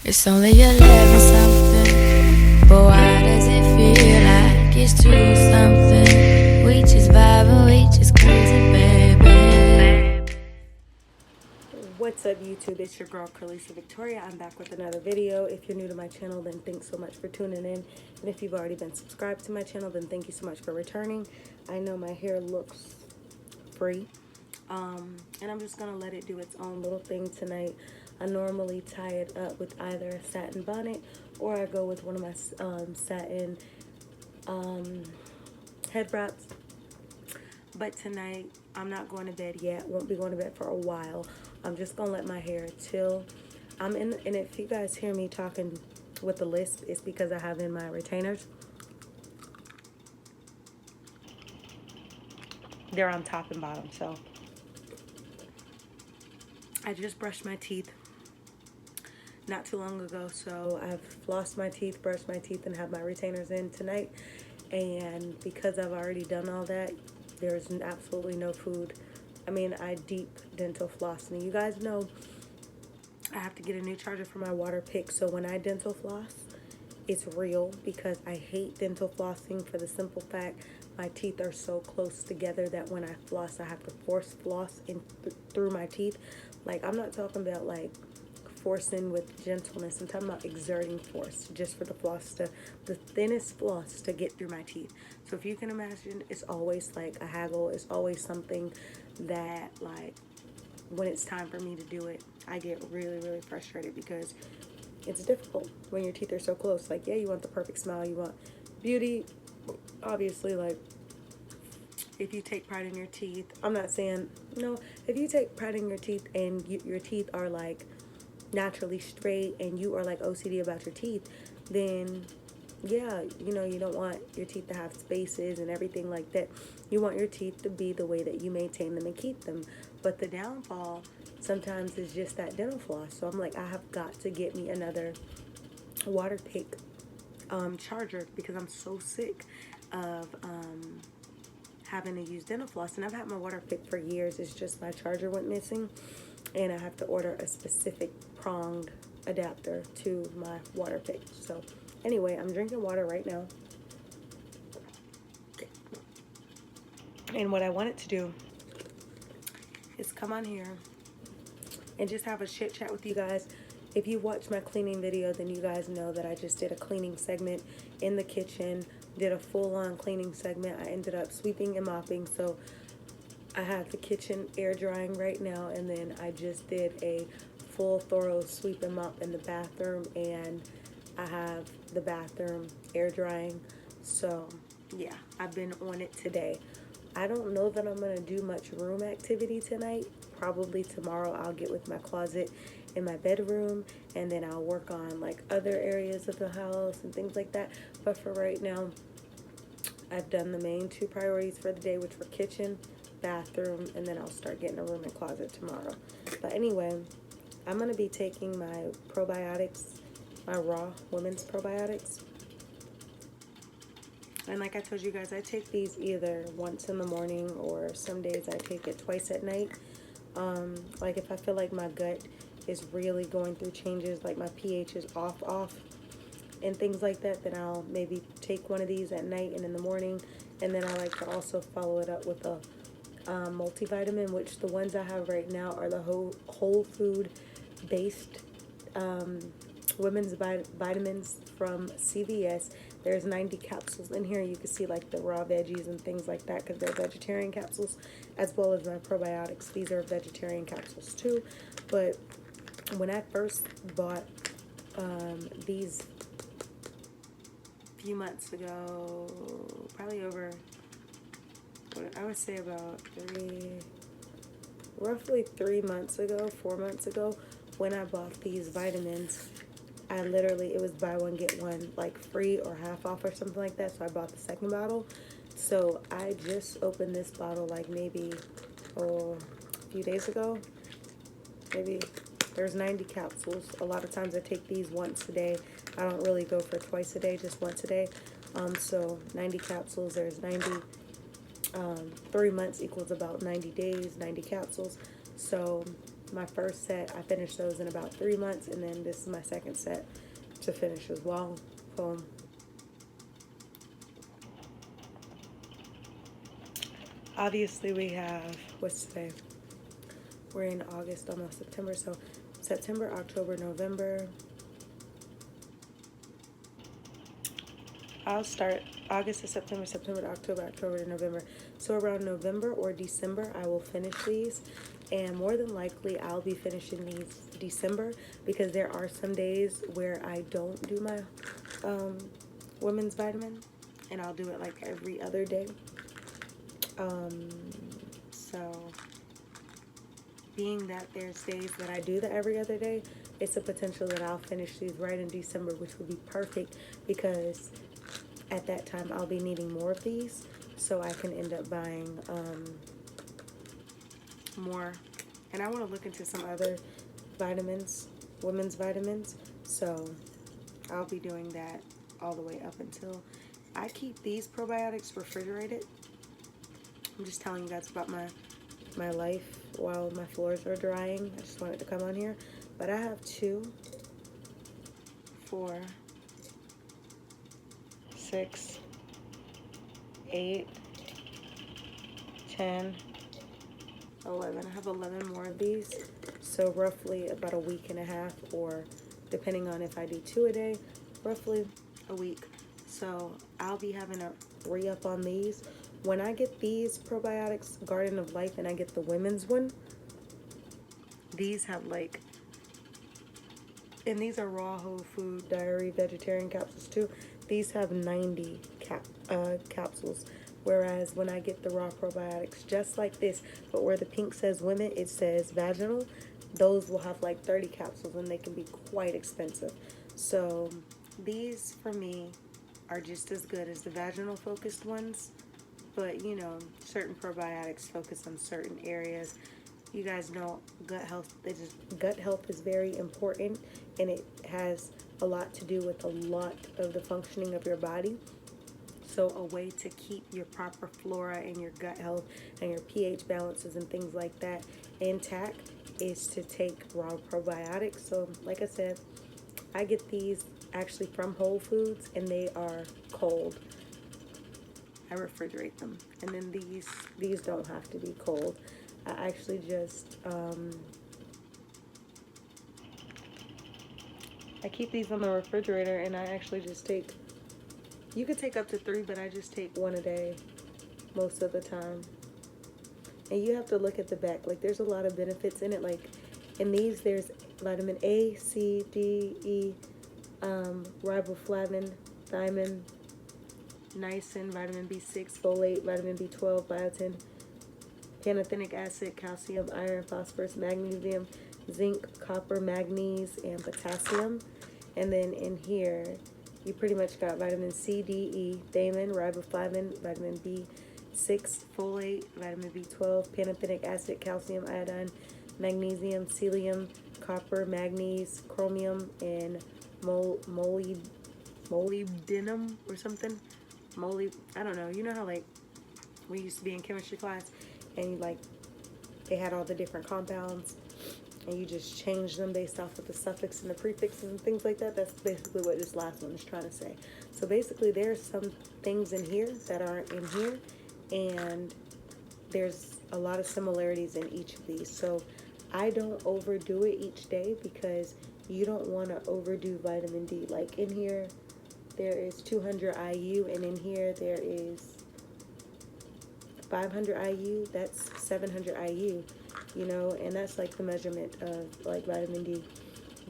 It's only 11 something, but why does it feel like it's 2 something? We just vibing, we just crazy, baby. What's up, YouTube? It's your girl Cralisa Victoria. I'm back with another video. If you're new to my channel, then thanks so much for tuning in. And if you've already been subscribed to my channel, then thank you so much for returning. I know my hair looks free, and I'm just gonna let it do its own little thing tonight. I normally tie it up with either a satin bonnet or I go with one of my satin head wraps. But tonight, I'm not going to bed yet. Won't be going to bed for a while. I'm just going to let my hair chill. And if you guys hear me talking with the lisp, it's because I have in my retainers. They're on top and bottom, so. I just brushed my teeth not too long ago, so I've flossed my teeth, brushed my teeth, and have my retainers in tonight. And because I've already done all that, there's absolutely no food. I mean, I deep dental floss, and you guys know I have to get a new charger for my water pick, so when I dental floss, it's real, because I hate dental flossing for the simple fact my teeth are so close together that when I floss, I have to force floss in through my teeth. Like, I'm not talking about like forcing with gentleness. I'm talking about exerting force just for the floss to, the thinnest floss to get through my teeth. So if you can imagine, it's always like a haggle. It's always something that, like, when it's time for me to do it, I get really, really frustrated because it's difficult when your teeth are so close. Like, yeah, you want the perfect smile, you want beauty, obviously. Like, if you take pride in your teeth, I'm not saying, no, if you take pride in your teeth and your teeth are like naturally straight and you are like OCD about your teeth, then yeah, you know, you don't want your teeth to have spaces and everything like that. You want your teeth to be the way that you maintain them and keep them. But the downfall sometimes is just that dental floss. So I'm like, I have got to get me another water pick charger, because I'm so sick of having to use dental floss. And I've had my water pick for years. It's just my charger went missing, and I have to order a specific pronged adapter to my water pick. So anyway, I'm drinking water right now. And what I wanted to do is come on here and just have a chit chat with you guys. If you watched my cleaning video, then you guys know that I just did a cleaning segment in the kitchen, did a full-on cleaning segment. I ended up sweeping and mopping, so I have the kitchen air drying right now, and then I just did a full thorough sweep and mop in the bathroom, and I have the bathroom air drying. So yeah, I've been on it today. I don't know that I'm gonna do much room activity tonight. Probably tomorrow I'll get with my closet in my bedroom, and then I'll work on like other areas of the house and things like that. But for right now, I've done the main 2 priorities for the day, which were kitchen, bathroom, and then I'll start getting a room and closet tomorrow. But anyway, I'm going to be taking my probiotics, my raw women's probiotics. And like I told you guys, I take these either once in the morning, or some days I take it twice at night. Like if I feel like my gut is really going through changes, like my pH is off, and things like that, then I'll maybe take one of these at night and in the morning. And then I like to also follow it up with a multivitamin, which the ones I have right now are the whole food based women's vitamins from CVS. There's 90 capsules in here. You can see like the raw veggies and things like that, because they're vegetarian capsules, as well as my probiotics. These are vegetarian capsules too. But when I first bought these few months ago, probably over, I would say about roughly 3 months ago, 4 months ago, when I bought these vitamins, I literally, it was buy one get one, like free or half off or something like that. So I bought the second bottle. So I just opened this bottle like maybe a few days ago. Maybe there's 90 capsules. A lot of times I take these once a day. I don't really go for twice a day, just once a day. So 90 capsules, there's 90, 3 months equals about 90 days, 90 capsules. So my first set, I finished those in about 3 months, and then this is my second set to finish as well. So obviously we have, what's today? We're in August, almost September. So September, October, November. I'll start August to September, September to October, October to November. So around November or December, I will finish these. And more than likely, I'll be finishing these December, because there are some days where I don't do my women's vitamin, and I'll do it like every other day. So being that there's days that I do the every other day, it's a potential that I'll finish these right in December, which would be perfect, because at that time I'll be needing more of these, so I can end up buying more. And I want to look into some other vitamins, women's vitamins, so I'll be doing that all the way up until I keep these probiotics refrigerated. I'm just telling you guys about my life while my floors are drying. I just wanted to come on here. But I have 2, 4, 6, 8, 10, 11. I have 11 more of these. So roughly about a week and a half, or depending on if I do 2 a day, roughly a week. So I'll be having a re-up on these. When I get these probiotics, Garden of Life, and I get the women's one, these have like, and these are raw whole food diary vegetarian capsules too. These have 90 capsules. Whereas when I get the raw probiotics, just like this, but where the pink says women, it says vaginal, those will have like 30 capsules, and they can be quite expensive. So these for me are just as good as the vaginal focused ones. But you know, certain probiotics focus on certain areas. You guys know gut health is very important, and it has a lot to do with a lot of the functioning of your body. So a way to keep your proper flora and your gut health and your pH balances and things like that intact is to take raw probiotics. So like I said, I get these actually from Whole Foods, and they are cold. I refrigerate them. And then these don't have to be cold. I actually just I keep these on the refrigerator, and I actually just take, you could take up to 3, but I just take 1 a day most of the time. And you have to look at the back. Like, there's a lot of benefits in it. Like, in these, there's vitamin A, C, D, E, riboflavin, thiamine, niacin, vitamin B6, folate, vitamin B12, biotin, pantothenic acid, calcium, iron, phosphorus, magnesium, zinc, copper, manganese, and potassium. And then in here, you pretty much got vitamin C, D, E, thiamine, riboflavin, vitamin B6, folate, vitamin B12, pantothenic acid, calcium, iodine, magnesium, selenium, copper, manganese, chromium, and molybdenum or something. I don't know. You know how, like, we used to be in chemistry class, and you, like, they had all the different compounds, and you just change them based off of the suffix and the prefixes and things like that. That's basically what this last one is trying to say. So basically, there's some things in here that aren't in here, and there's a lot of similarities in each of these. So I don't overdo it each day, because you don't want to overdo vitamin D. Like, in here, there is 200 IU, and in here there is 500 IU. That's 700 IU, you know, and that's like the measurement of like vitamin D.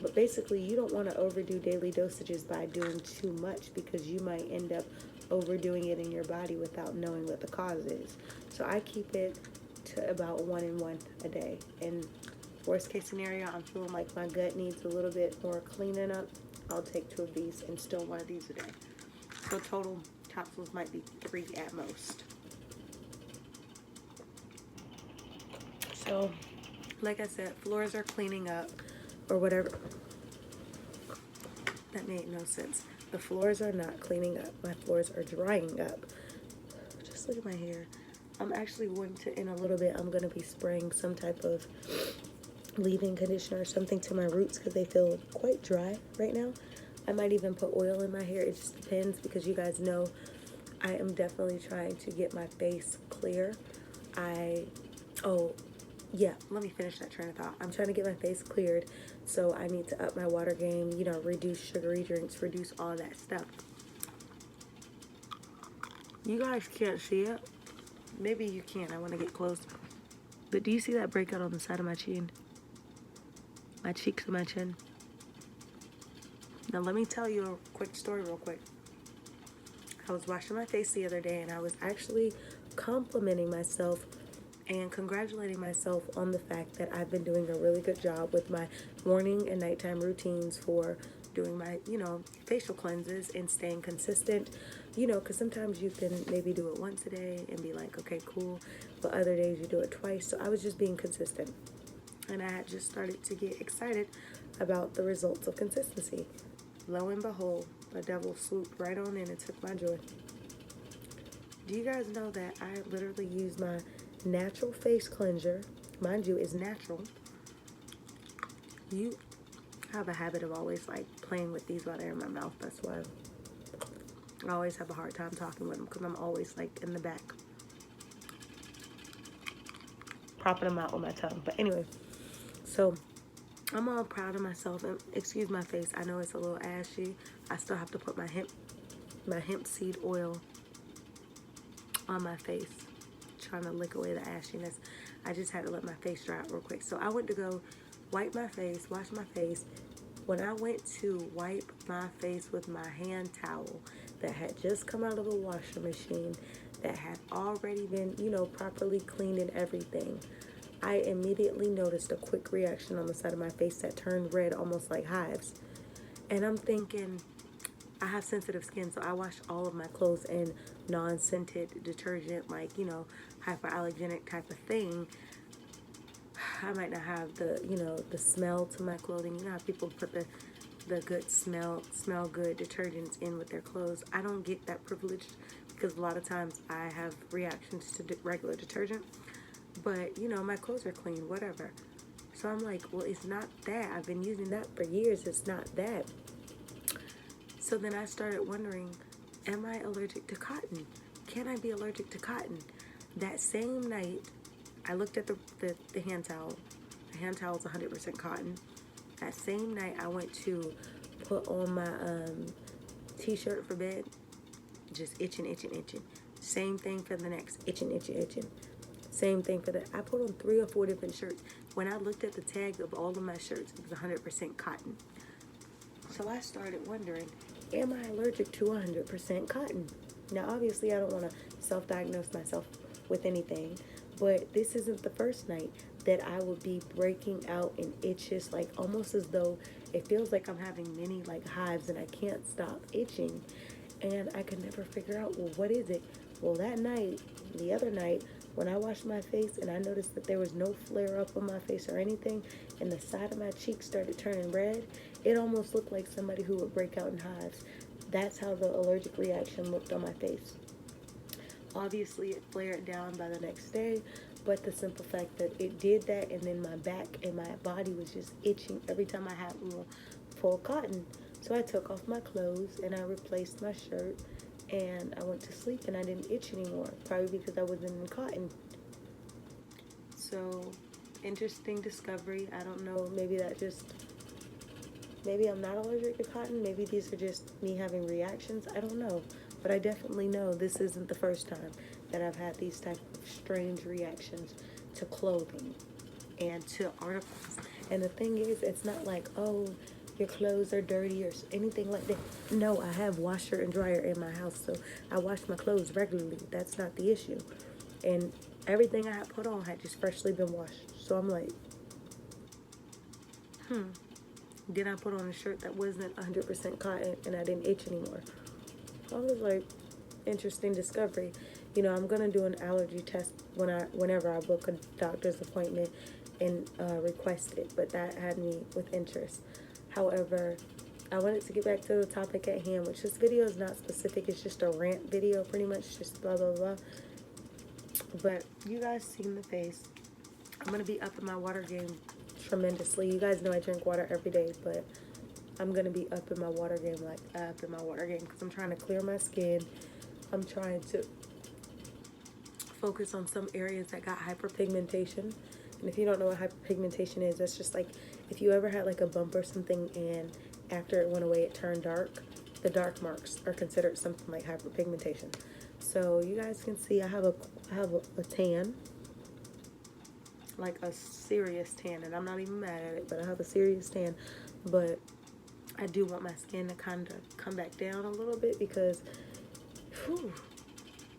But basically, you don't want to overdo daily dosages by doing too much, because you might end up overdoing it in your body without knowing what the cause is. So I keep it to about 1 and 1 a day. And worst case scenario, I'm feeling like my gut needs a little bit more cleaning up, I'll take 2 of these and still 1 of these a day. So total capsules might be 3 at most. So, like I said, floors are cleaning up, or whatever. That made no sense. The floors are not cleaning up. My floors are drying up. Just look at my hair. I'm actually going to, in a little bit, I'm going to be spraying some type of leave-in conditioner or something to my roots because they feel quite dry right now. I might even put oil in my hair. It just depends because you guys know I am definitely trying to get my face clear. Oh, yeah, let me finish that train of thought. I'm trying to get my face cleared, so I need to up my water game, you know, reduce sugary drinks, reduce all that stuff. You guys can't see it. Maybe you can. I want to get close. But do you see that breakout on the side of my chin? My cheeks and my chin. Now let me tell you a quick story real quick. I was washing my face the other day and I was actually complimenting myself and congratulating myself on the fact that I've been doing a really good job with my morning and nighttime routines for doing my, you know, facial cleanses and staying consistent, you know, because sometimes you can maybe do it once a day and be like, okay, cool, but other days you do it twice. So I was just being consistent, and I had just started to get excited about the results of consistency. Lo and behold, the devil swooped right on in and took my joy. Do you guys know that I literally use my natural face cleanser? Mind you, it's natural. You have a habit of always like playing with these while they're in my mouth. That's why I always have a hard time talking with them, because I'm always like in the back propping them out with my tongue. But anyway, so I'm all proud of myself, and excuse my face, I know it's a little ashy. I still have to put my hemp seed oil on my face, trying to lick away the ashiness. I just had to let my face dry out real quick. So I went to go wipe my face, wash my face. When I went to wipe my face with my hand towel that had just come out of the washer machine, that had already been, you know, properly cleaned and everything, I immediately noticed a quick reaction on the side of my face that turned red, almost like hives. And I'm thinking, I have sensitive skin, so I wash all of my clothes in non-scented detergent, like, you know, hyperallergenic type of thing. I might not have the, you know, the smell to my clothing. You know how people put the good smell good detergents in with their clothes. I don't get that privilege because a lot of times I have reactions to regular detergent. But, you know, my clothes are clean, whatever. So I'm like, well, it's not that. I've been using that for years. It's not that. So then I started wondering, am I allergic to cotton? Can I be allergic to cotton? That same night, I looked at the hand towel. The hand towel is 100% cotton. That same night, I went to put on my t-shirt for bed. Just itching. Same thing for the next. Itching. Same thing for that. I put on 3 or 4 different shirts. When I looked at the tag of all of my shirts, it was 100% cotton. So I started wondering, am I allergic to 100% cotton? Now, obviously, I don't want to self-diagnose myself with anything, but this isn't the first night that I would be breaking out in itches, like almost as though it feels like I'm having many like hives and I can't stop itching. And I could never figure out, well, what is it? Well, that night, the other night, when I washed my face and I noticed that there was no flare up on my face or anything, and the side of my cheek started turning red, it almost looked like somebody who would break out in hives. That's how the allergic reaction looked on my face. Obviously, it flared down by the next day, but the simple fact that it did that, and then my back and my body was just itching every time I had on full cotton. So I took off my clothes and I replaced my shirt, and I went to sleep and I didn't itch anymore, probably because I wasn't in cotton. So, interesting discovery. I don't know, maybe I'm not allergic to cotton. Maybe these are just me having reactions. I don't know. But I definitely know this isn't the first time that I've had these type of strange reactions to clothing and to articles. And the thing is, it's not like, oh, your clothes are dirty or anything like that. No, I have washer and dryer in my house, so I wash my clothes regularly. That's not the issue. And everything I had put on had just freshly been washed. So I'm like, Then I put on a shirt that wasn't 100% cotton and I didn't itch anymore. I was like, interesting discovery. You know, I'm gonna do an allergy test whenever I book a doctor's appointment and request it, but that had me with interest. However, I wanted to get back to the topic at hand, which this video is not specific. It's just a rant video, pretty much, just blah blah blah. But you guys seen the face. I'm gonna be up in my water game tremendously. You guys know I drink water every day, but I'm going to be up in my water game, like up in my water game, because I'm trying to clear my skin. I'm trying to focus on some areas that got hyperpigmentation. And if you don't know what hyperpigmentation is, that's just like if you ever had like a bump or something and after it went away it turned dark, the dark marks are considered something like hyperpigmentation. So you guys can see I have a tan, like a serious tan, and I'm not even mad at it, but I have a serious tan. But I do want my skin to kind of come back down a little bit because whew,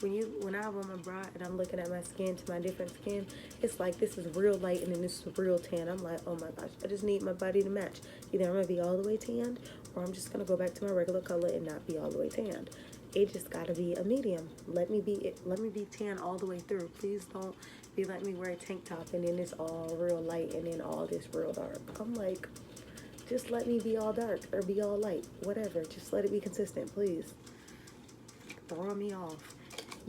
when I have on my bra and I'm looking at my skin to my different skin, it's like this is real light and then this is real tan. I'm like, oh my gosh, I just need my body to match. Either I'm gonna be all the way tanned or I'm just gonna go back to my regular color and not be all the way tanned. It just gotta be a medium. Let me be tan all the way through. Please don't be letting me wear a tank top and then it's all real light and then all this real dark. I'm like, just let me be all dark or be all light, whatever. Just let it be consistent, please. Throw me off.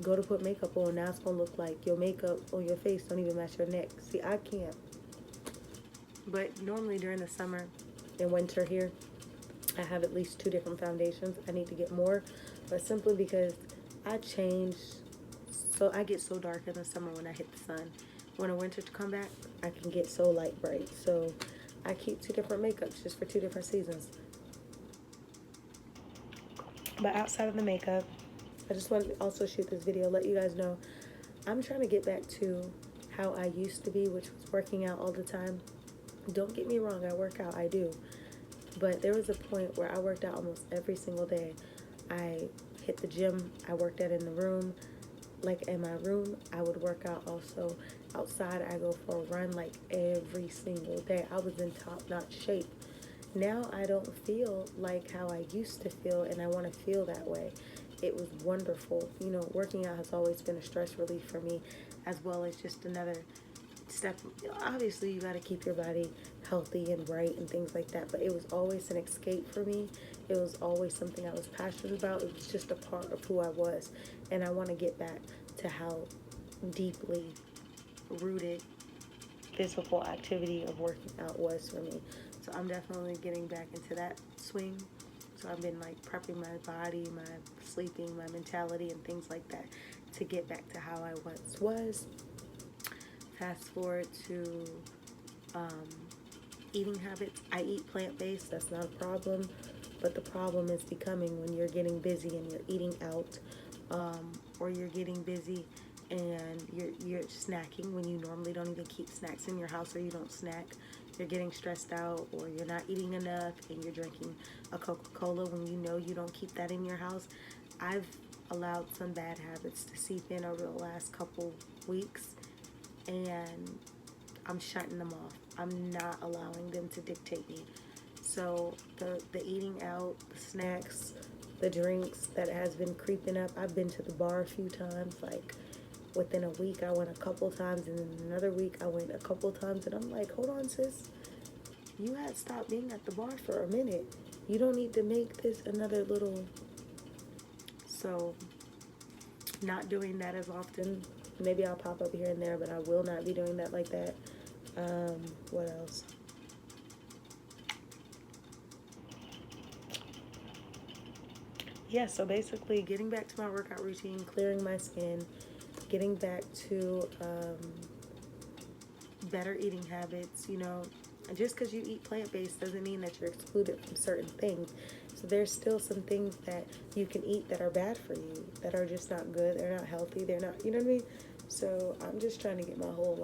Go to put makeup on, now it's gonna look like your makeup on your face don't even match your neck. See, I can't. But normally during the summer and winter here, I have at least 2 different foundations. I need to get more, but simply because I change, so I get so dark in the summer when I hit the sun. When the winter come back, I can get so light bright. So I keep 2 different makeups just for 2 different seasons. But outside of the makeup, I just wanted to also shoot this video, let you guys know I'm trying to get back to how I used to be, which was working out all the time. Don't get me wrong, I work out, I do. But there was a point where I worked out almost every single day. I hit the gym, I worked out in the room. Like in my room, I would work out also. Outside, I go for a run like every single day. I was in top-notch shape. Now I don't feel like how I used to feel, and I want to feel that way. It was wonderful. You know, working out has always been a stress relief for me, as well as just another step. Obviously, you got to keep your body healthy and right and things like that, but it was always an escape for me. It was always something I was passionate about. It was just a part of who I was, and I want to get back to how deeply rooted physical activity of working out was for me. So I'm definitely getting back into that swing. So I've been like prepping my body, my sleeping, my mentality, and things like that to get back to how I once was. Fast forward to eating habits. I eat plant-based, that's not a problem. But the problem is becoming when you're getting busy and you're eating out, or you're getting busy and you're snacking when you normally don't even keep snacks in your house, or you don't snack. You're getting stressed out, or you're not eating enough and you're drinking a Coca-Cola when you know you don't keep that in your house. I've allowed some bad habits to seep in over the last couple weeks, and I'm shutting them off. I'm not allowing them to dictate me. So the eating out, the snacks, the drinks that has been creeping up. I've been to the bar a few times, like within a week I went a couple times, and then another week I went a couple times, and I'm like, hold on sis, you had stopped being at the bar for a minute. You don't need to make this another little. So not doing that as often. Maybe I'll pop up here and there, but I will not be doing that like that. What else? Yeah, so basically getting back to my workout routine, clearing my skin, getting back to better eating habits. You know, just because you eat plant-based doesn't mean that you're excluded from certain things. So there's still some things that you can eat that are bad for you, that are just not good. They're not healthy. They're not, you know what I mean? So I'm just trying to get my whole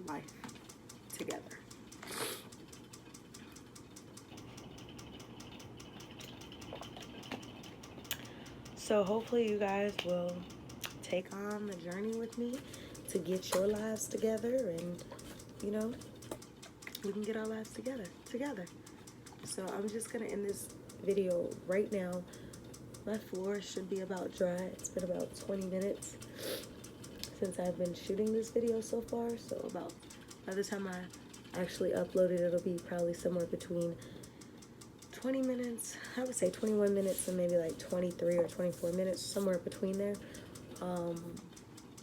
life together. So hopefully you guys will take on the journey with me to get your lives together, and you know, we can get our lives together. So I'm just gonna end this video right now. My floor should be about dry. It's been about 20 minutes since I've been shooting this video so far, so about by the time I actually upload it, it'll be probably somewhere between 20 minutes, I would say 21 minutes, and maybe like 23 or 24 minutes, somewhere between there.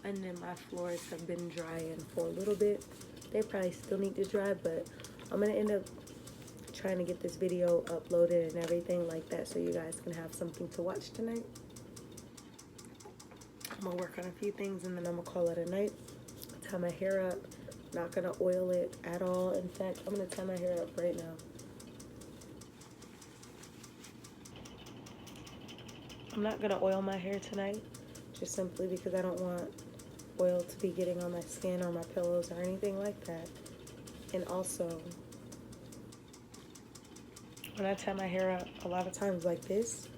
And then my floors have been drying for a little bit. They probably still need to dry, but I'm gonna end up trying to get this video uploaded and everything like that so you guys can have something to watch tonight. I'm gonna work on a few things and then I'm gonna call it a night. Tie my hair up. Not gonna oil it at all. In fact, I'm gonna tie my hair up right now. I'm not gonna oil my hair tonight, just simply because I don't want oil to be getting on my skin or my pillows or anything like that. And also, when I tie my hair up, a lot of times like this,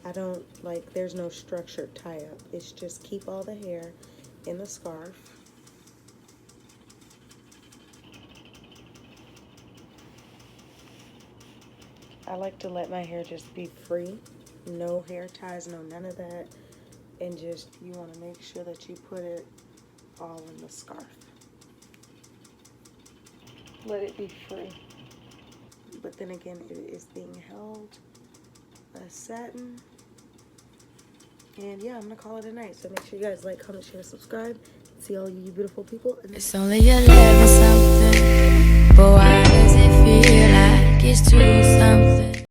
I don't, like, there's no structured tie up. It's just keep all the hair in the scarf. I like to let my hair just be free. No hair ties, no none of that. And just, you want to make sure that you put it all in the scarf. Let it be free. But then again, it is being held by satin. And yeah, I'm going to call it a night. So make sure you guys like, comment, share, subscribe. See all you beautiful people. It's only 11 something, but why does it feel like it's 2 something?